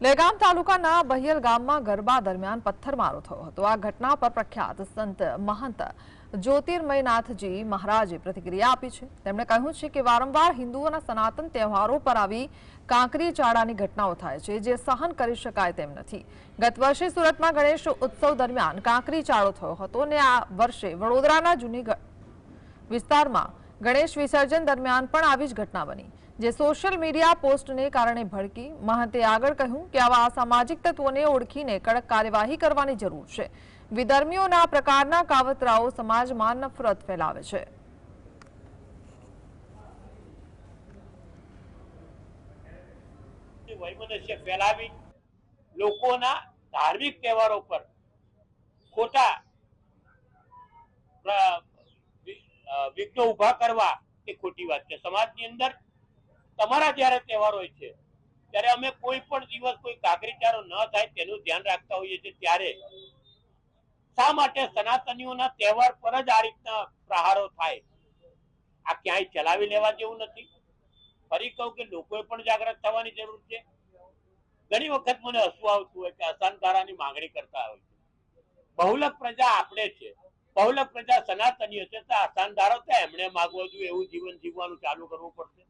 લેગામ તાલુકાના બહિયલ ગામમાં ગરબા દરમિયાન પથ્થરમારો થયો હતો। આ ઘટના પર પ્રખ્યાત સંત મહંત જ્યોતિર્મયનાથજી મહારાજે પ્રતિક્રિયા આપી છે। તેમણે કહ્યું છે કે વારંવાર હિન્દુઓના સનાતન તહેવારો પર આવી કાંકરી ચાળાની ઘટનાઓ થાય છે, જે સહન કરી શકાય તેમ નથી। ગત વર્ષે સુરતમાં ગણેશ ઉત્સવ દરમિયાન કાંકરી ચાળો થયો હતો અને આ વર્ષે વડોદરાના જૂની વિસ્તારમાં ગણેશ વિસર્જન દરમિયાન પણ આવી જ ઘટના બની, જે સોશિયલ મીડિયા પોસ્ટને કારણે ભડકી। મહંતે આગળ કહ્યું કે આવા અસામાજિક તત્વોને ઓળખીને કડક કાર્યવાહી કરવાની જરૂર છે। વિધર્મીઓના આ પ્રકારના કાવતરાઓ સમાજમાં નફરત ફેલાવે છે। વૈમનસ્ય ફેલાવી લોકોના ધાર્મિક તહેવારો પર ખોટા વિઘ્નો ઉભા કરવા એ ખોટી વાત છે। સમાજની અંદર તમારા જ્યારે તહેવાર હોય છે ત્યારે અમે કોઈ પણ દિવસ કોઈ કાકરીચારો ન થાય તેનું ધ્યાન રાખતા હોઈએ છીએ। ત્યારે શા માટે સનાતનીઓના તહેવાર પર જ આ રીતના પ્રહારો થાય? આ ક્યાંય ચલાવી લેવા જેવું નથી। ફરી કહું કે લોકોએ પણ જાગૃત થવાની જરૂર છે। ઘણી વખત મને હસવું આવતું હોય કે અસાનધારાની માંગણી કરતા હોય છે। બહુલક પ્રજા આપણે છે, બહુલક પ્રજા સનાતનીઓ છે, તો અસાનધારો તો એમણે માગવો જોઈએ એવું જીવન જીવવાનું ચાલુ કરવું પડશે।